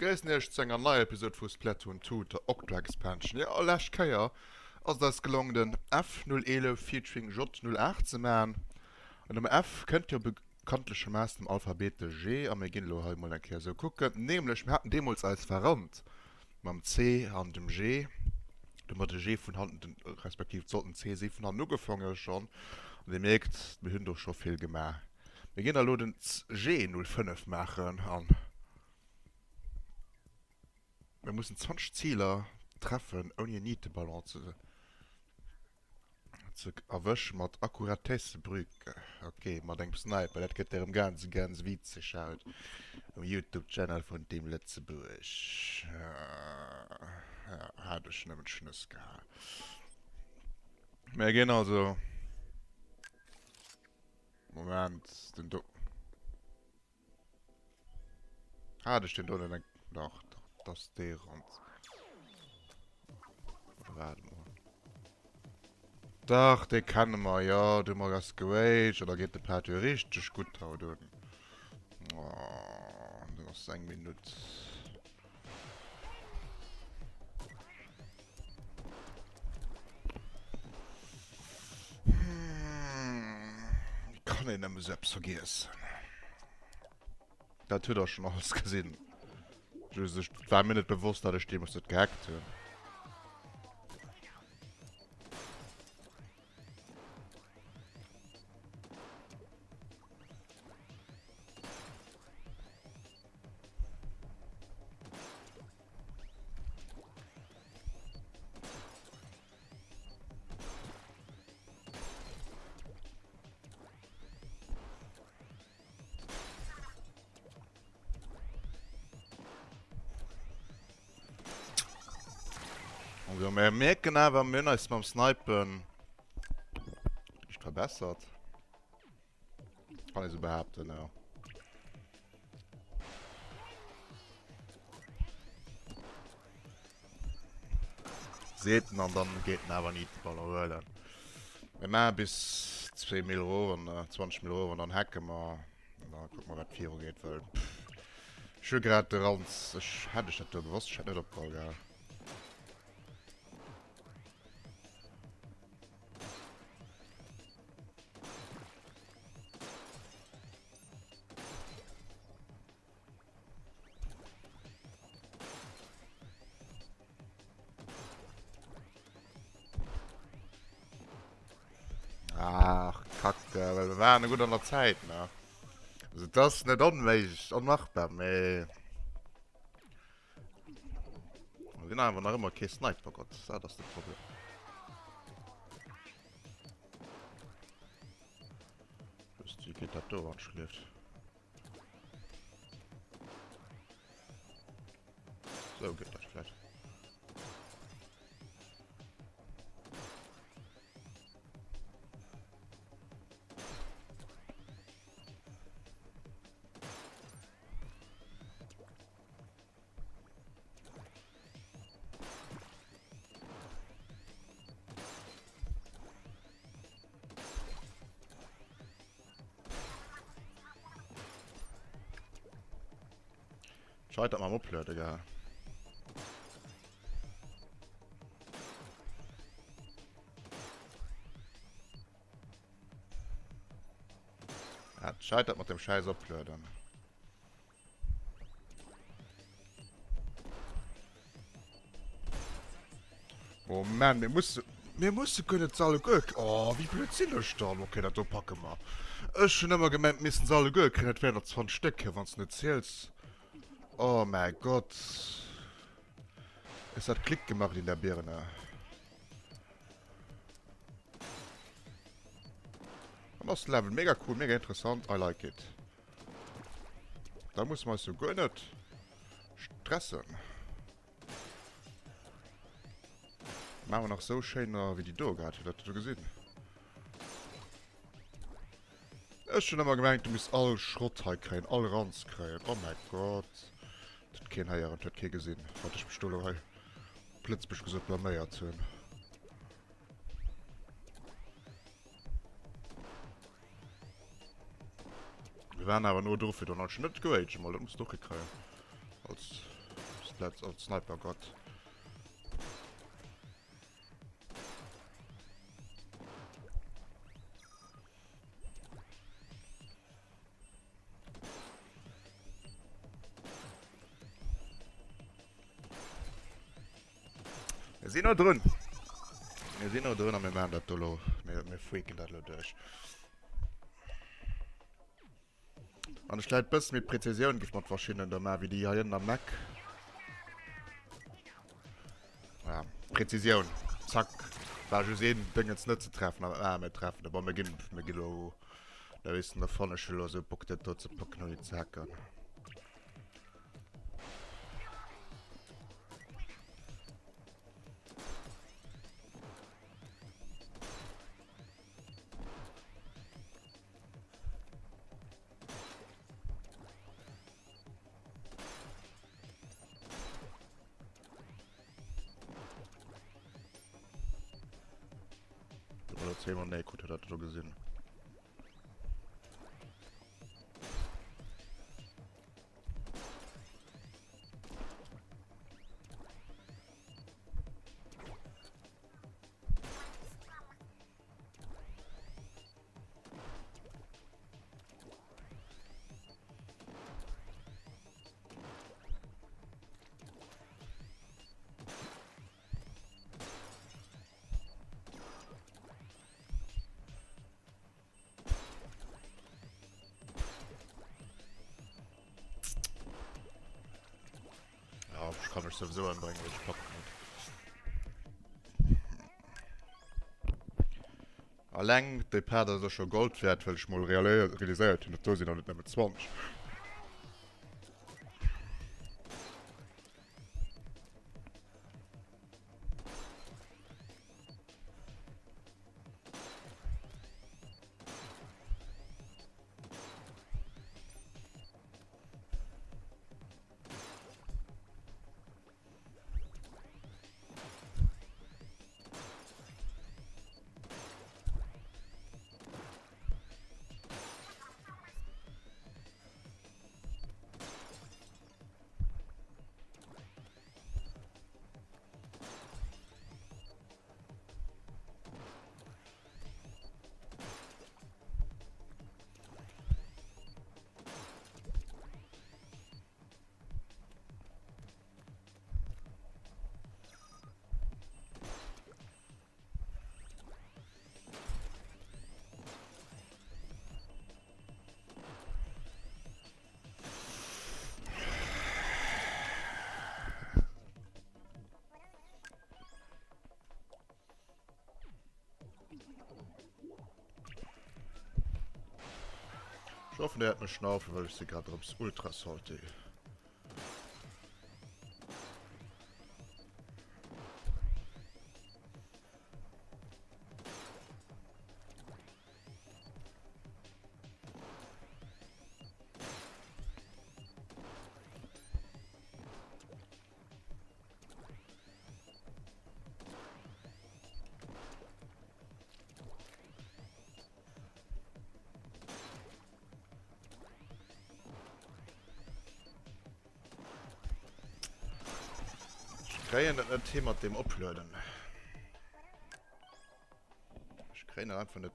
begrüßen euch zu einer neuen Episode von Splatoon 2, der Octo Expansion. Ja, alles klar. Also das gelungen, den F011 featuring J08 zu machen. Und am F könnt ihr bekanntlichermaßen im Alphabet G, aber wir gehen heute mal ein so gucken. Nämlich, wir hatten Demos als verrannt. Mit dem C und dem G. Du musst G von Hand, respektive sollten C, Sie von Hand nur gefangen schon. Und ihr merkt, wir haben doch schon viel gemacht. Wir gehen also den G05 machen. Und wir müssen 20 Ziele treffen, ohne nicht die Balance zu erwischen mit Akkuratesse brücken. Okay, man denkt Sniper, das geht darum ganz witzig aus. Im YouTube-Channel von dem Letzteburg. Ja, hatte ich nämlich Schnuss gehabt. Wir gehen also. Moment, den Do. Hatte ich den Do denn. Doch, das ist der und. Warte mal. Doch, den kann man, ja, du magst gewählt, oder geht der Party richtig gut drauf, du. Oh, du hast 1 Minute. Ich kann ihn nicht mehr selbst vergessen. Da tut er schon alles gesehen. Ich war mir nicht bewusst, dass ich dem das gehackt habe. Also, wir merken aber, Männer ist beim Snipen nicht verbessert. Kann ich so behaupten, ja. Seht ihn und dann geht ihn aber nicht ballen. Wir machen bis 2 Millionen, 20 Millionen, dann hacken wir. Dann gucken wir, was 4 geht, weil. Schön gerade der Ranz. Ich hätte nicht bewusst, ich hätte nicht abgeholt. Ach, Kacke, weil wir waren gut an der Zeit, ne? Also das ist nicht unmachbar, meh. Wir sind einfach noch immer kein Sniper, Gott, das ist das Problem. Wie geht das da anschläft? So geht das vielleicht. Scheitert mal Upload, Digga. Ja, scheitert mit dem scheiß Uploadern. Oh Mann, wir mussten können alle Glück. Oh, wie blöd sind das dann? Okay, das packen wir. Ich schon immer gemeint, müssen alle Glück. Das wären 20 Stücke, wenn es nicht zählt. Oh mein Gott. Es hat Klick gemacht in der Birne. Und das Level mega cool, mega interessant. I like it. Da muss man so gar nicht stressen. Machen wir noch so schön wie die Dog hat. Das hast du gesehen. Ich hab schon immer gemeint, du musst alle Schrott kriegen, alle Ranz kriegen. Oh mein Gott. Das kein Heier und das kein gesehen. Warte, ich bestohle weil. Plötzlich gesagt, blamiert zu haben. Wir waren aber nur drauf, wir haben schon nicht gewählt, mal das muss doch gekriegt. Als Platz als Sniper Gott. Wir sind noch drin. Wir sind noch drin, aber wir machen das Dolo. Wir freaken das durch. Und ich leite ein bisschen mit Präzision, gibt mit verschiedenen Domain, wie die hier in der Mac. Ja, Präzision. Zack. Weil ich sehen, Dinge jetzt nicht zu treffen, aber wir treffen. Aber wir gehen auch, da ist eine vorne Schüler, so Bock, das dort zu packen und zu hacken. Oder 10 Mal, ne, gut, hat er gesehen. Ja, ich kann mich sowieso anbringen, wenn ich packen muss. Allein die Pad ist schon Gold wert, weil ich mal realisiert habe, da sind noch nicht mehr 20. Ich hoffe, der hat eine Schnaufe, weil ich sie gerade aufs Ultras halte. Ich ein Thema dem Uploaden. Ich kriege einfach nicht.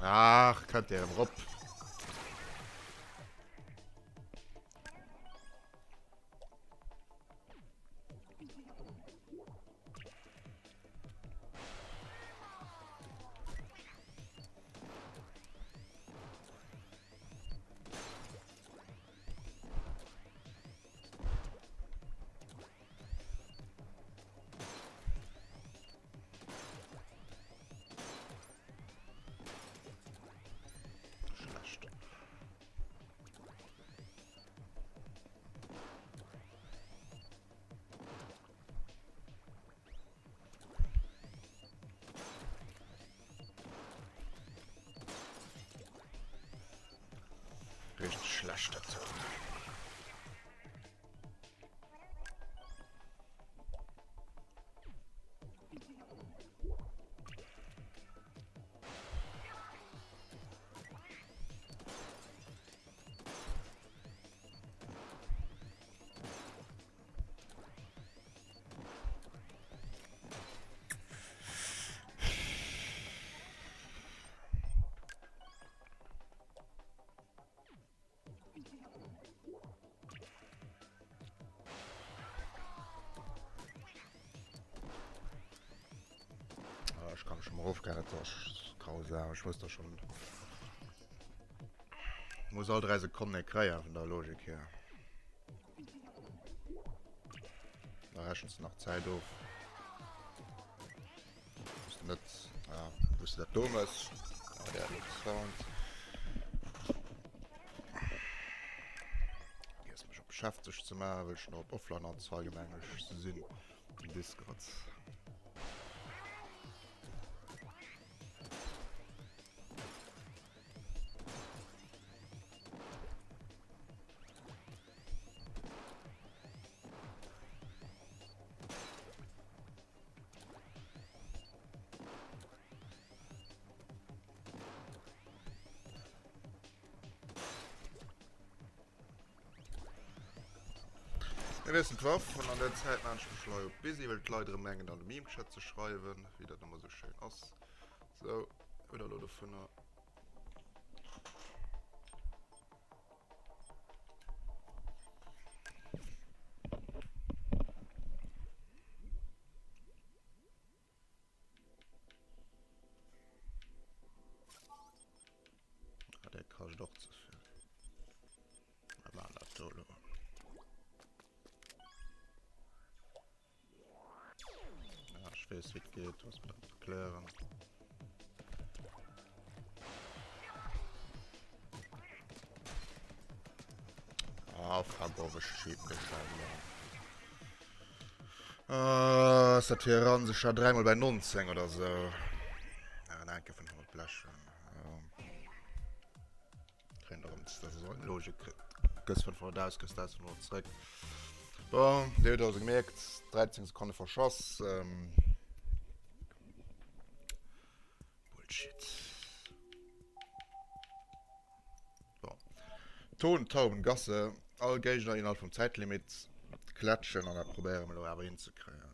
Ach, könnt ihr im Rob. Aufgabe grausam. Ich wusste schon. Muss all 3 Sekunden kriegen von der Logik her. Da hast du noch Zeit auf. Wusste nicht, ja, wusste der Thomas. Aber der hat nichts Sound. Jetzt mich beschäftigt sich zu machen, weil ich noch auf Offline und zweigemeinig sind. In Discord. Wir wissen drauf und an der Zeit manchmal busy, weil die Leute Mengen an dem Meme-Chat zu schreiben, wie das immer so schön aus. So, wieder Leute von der. Ja, der kann ich doch zu viel. Aber an der Tolo. Ja, ich weiß, wie es geht, was wir das erklären. Ah, Farbe schieben ist das hier ran sich ja 3-mal bei 19 oder so. Ja, danke von 100 Flaschen. Das ist so eine Logik. Gehst von vorne aus, gehst aus von vorne zurück. Bon, der hat also gemerkt, 13 Sekunden verschossen. Bullshit. Bon. Ton, Tauben, Gasse, alle Gegner innerhalb vom Zeitlimit klatschen und dann probieren wir aber hinzukriegen.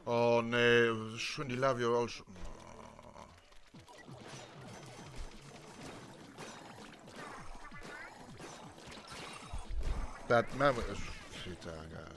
Oh nee, schon die Love you all schon. Batman ist viel Tage.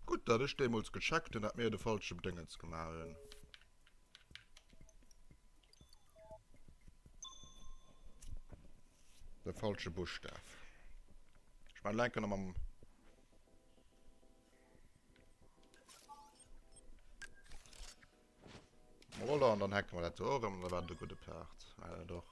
Gut, da ist dem uns gecheckt und hat mir die falschen Dinge gemacht. Der falsche Buchstabe. Ich meine, lenken am. Oder und dann hacken wir das auch, und dann war der gute Part. Ja, doch.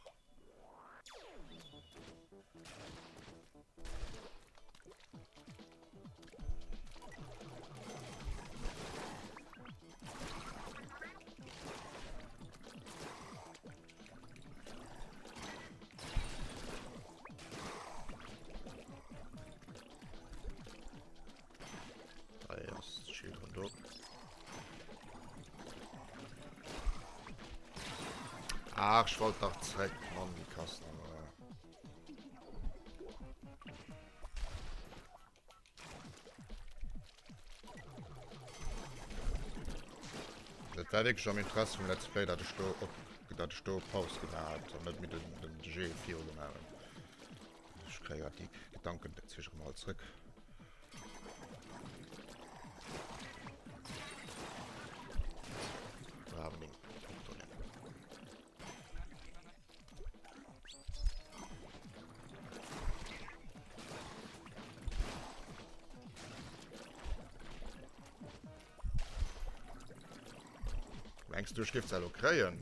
Ach, ich wollte doch zurück, Mann, die Kasten. Das war wirklich schon im Interesse vom Let's Play, dass ich da Pause gemacht und nicht mit dem G4 gemacht. Ich kriege die Gedanken dazwischen mal zurück. Meinst du, Stift soll kriegen?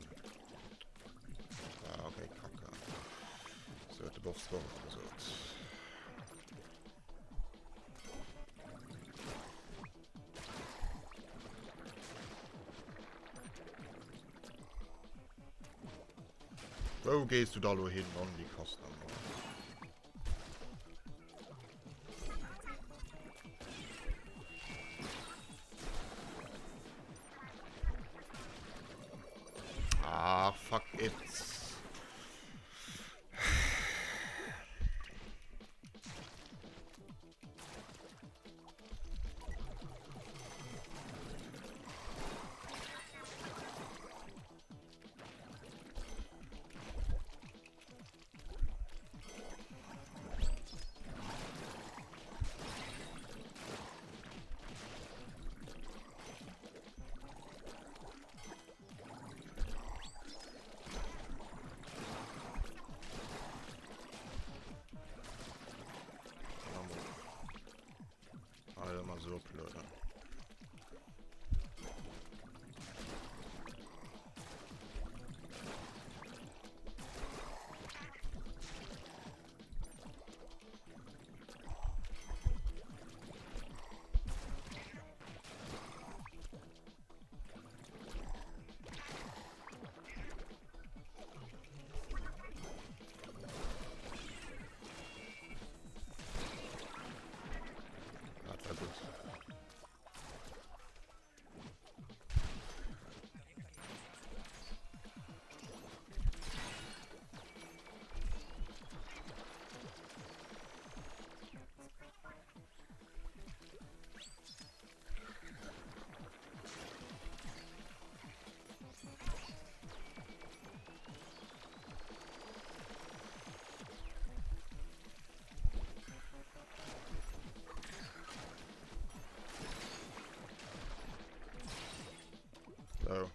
So, also. Wo gehst du da nur hin an die Kosten? Ah, fuck it. Mal so blöd. So.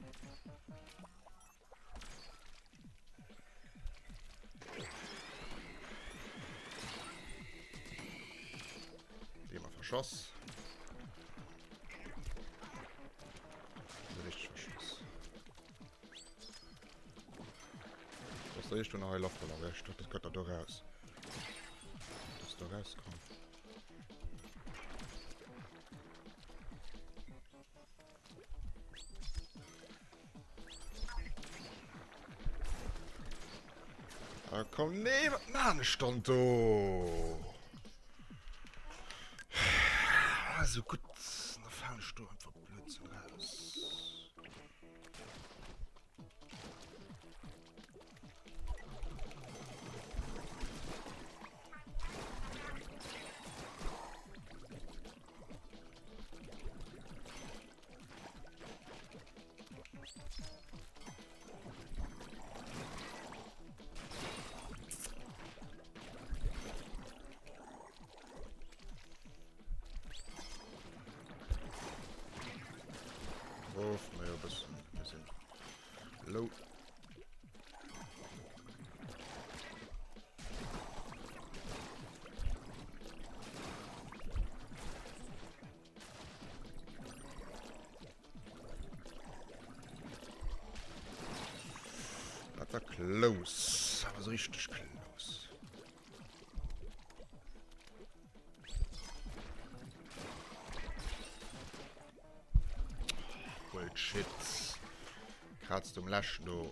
Die mal verschoss. Richtig verschoss. Was soll ich tun? Eine Luft oder wer stört das Gott da raus? Das da rauskommt. Ah, komm, nee, Mann, stand du. Also gut, da fährst du einfach Blödsinn raus. Auf, naja, wir sind low. Das war close, aber so richtig close. Bullshit. Kratzt um Lasch, du.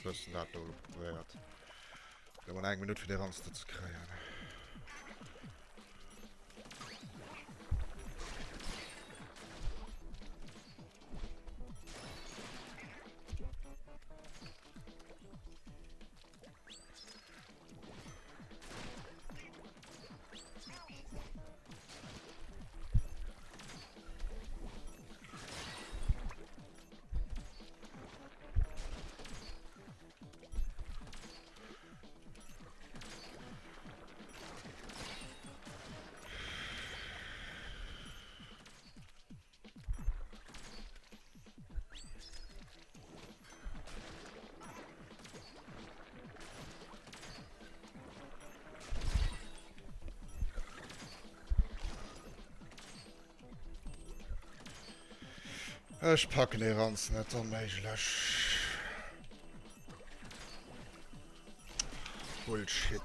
wissen, dass du probiert. Wenn man 1 Minute für die Ranste zu kriegen. Ich packe die Ranz nicht unmöglich. Bullshit.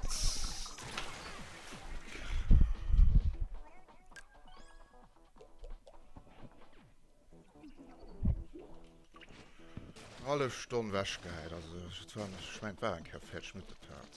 Alle Stunden Wäschgehalt, also ich mein, war ein Kaffee mit der Tat.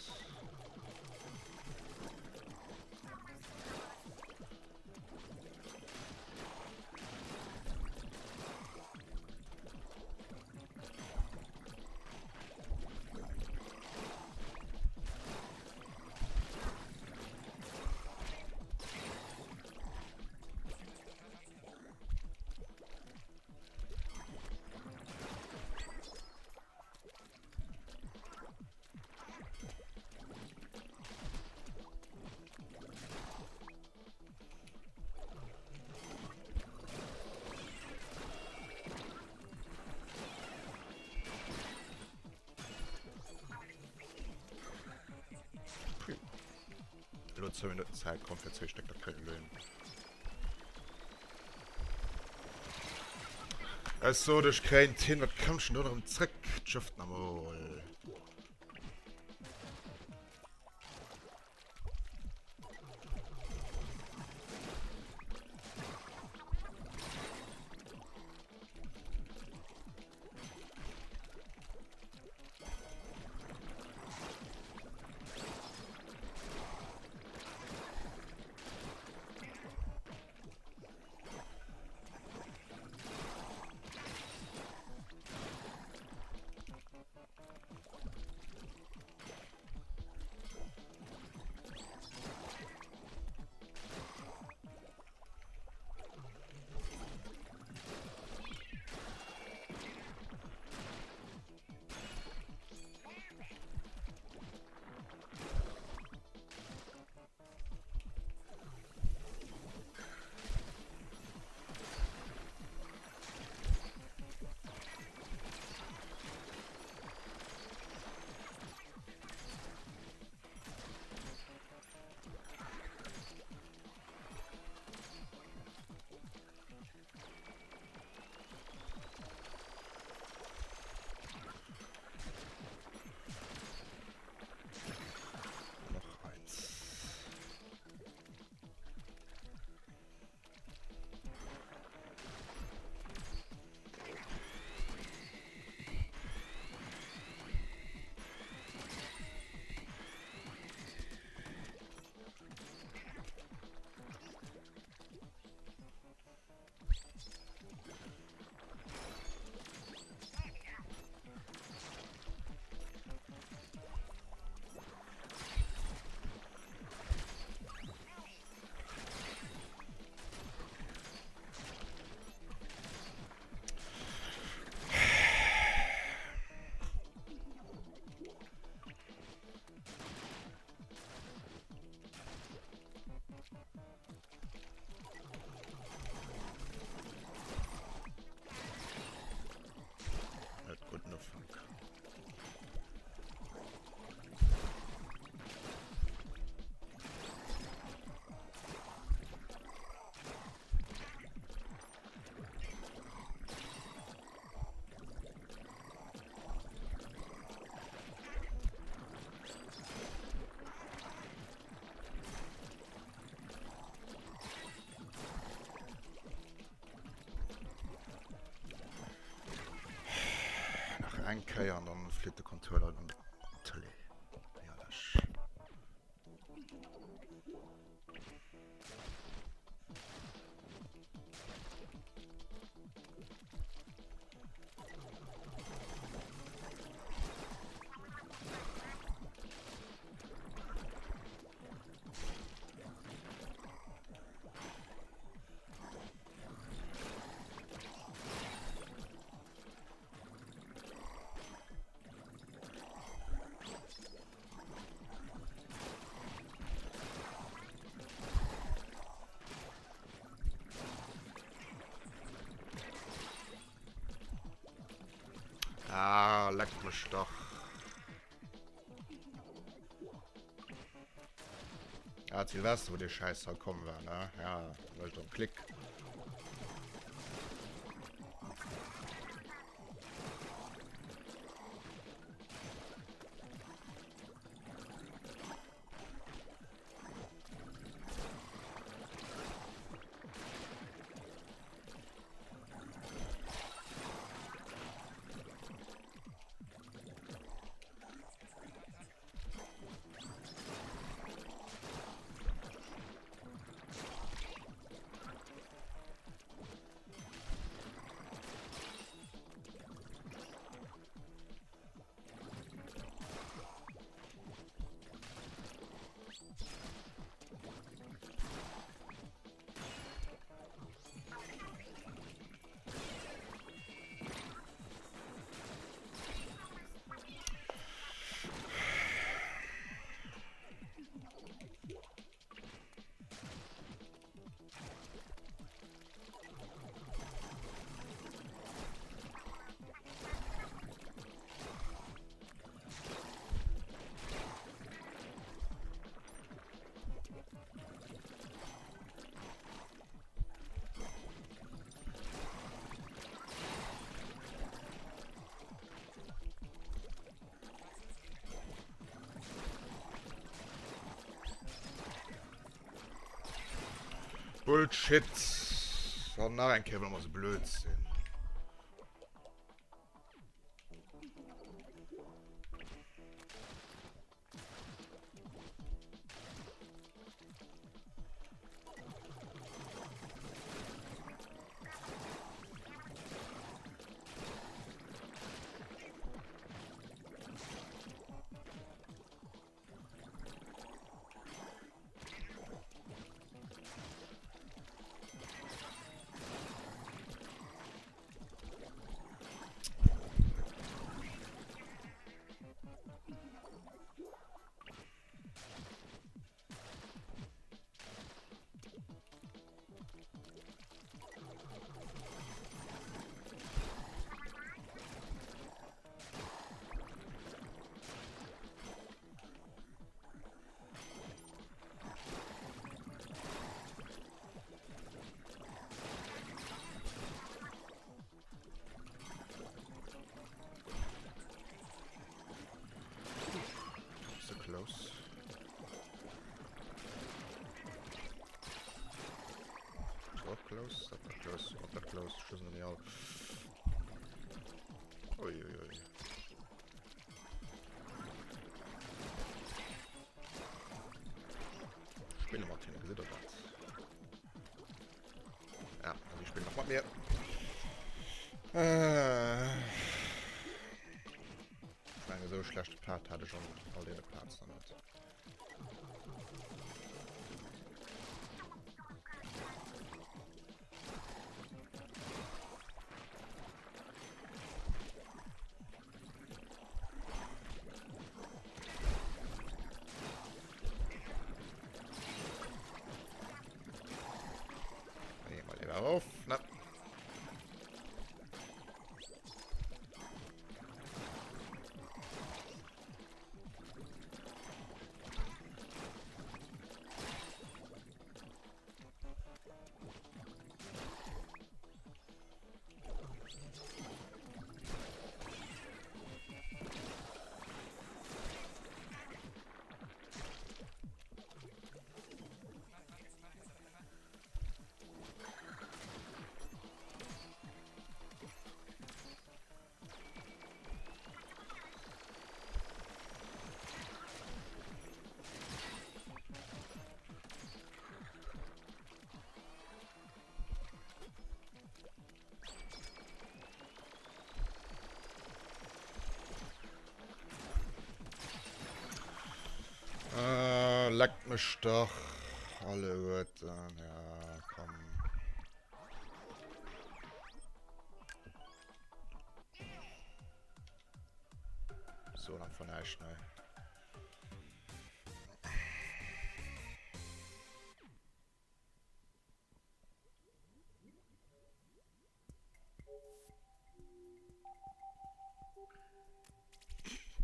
Nur 2 Minuten Zeit kommt für 2 Stück der Köln. Also, das ist kein Team, was kommt schon nur im Zweck. Schafft nochmal. ein Keier und dann fliegt der Controller und Tele. Ja, das. Ah, leck mich doch. Ja, Silvester, wo die Scheiße kommen war, ne? Ja, wollte doch Klick. Bullshit. Oh nein, Kevin muss Blödsinn. So close. So close, not that close, not that close. Schüssen wir all. Uiuiui. Spielen wir Martin, gesehen oder was? Ja, also ich spiele noch mal mehr. Ich meine, so schlechte Part hatte schon all den Parts damit. Nehmen wir lieber auf. Na. leckt mich doch. Alle gut. Ja, komm. So, dann von euch schnell.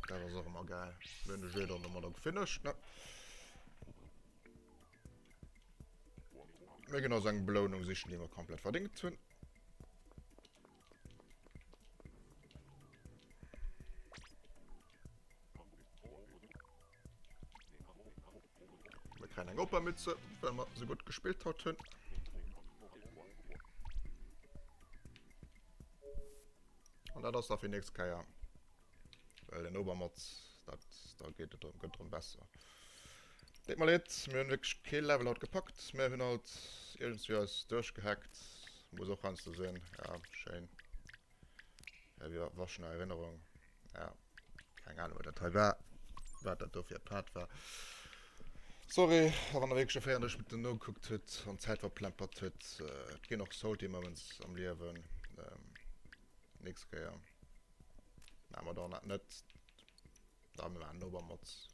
Das war auch immer geil. Wenn du jeder nochmal finished, ne? Mir genau sagen, Belohnung sich nicht mehr komplett verdient tun. Wir kriegen eine Opermütze, wenn wir so gut gespielt hatten. Und das darf ich nichts kein. Weil den Obermotz, da geht es darum besser. Denk mal jetzt, wir haben wirklich kein Level out gepackt. Wir haben halt irgendwie alles durchgehackt. Muss auch ganz zu sehen. Ja, schön. Ja, wir waschen eine Erinnerung. Ja, keine Ahnung, was der Teil war. Was das dafür Part war. Sorry, aber wenn wirklich schon fertig mit den No geguckt hat und Zeit verplempert hat. Es geht noch Salty Moments am Leben. Nichts gehört. Aber da nicht. Da haben wir einen Obermotz.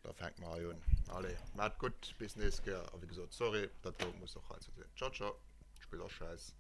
Da fängt man an. Alle, macht gut, bis nächstes Jahr. Aber wie gesagt, sorry, das muss auch halt sehen. Ciao, ciao. Spiel auch scheiß.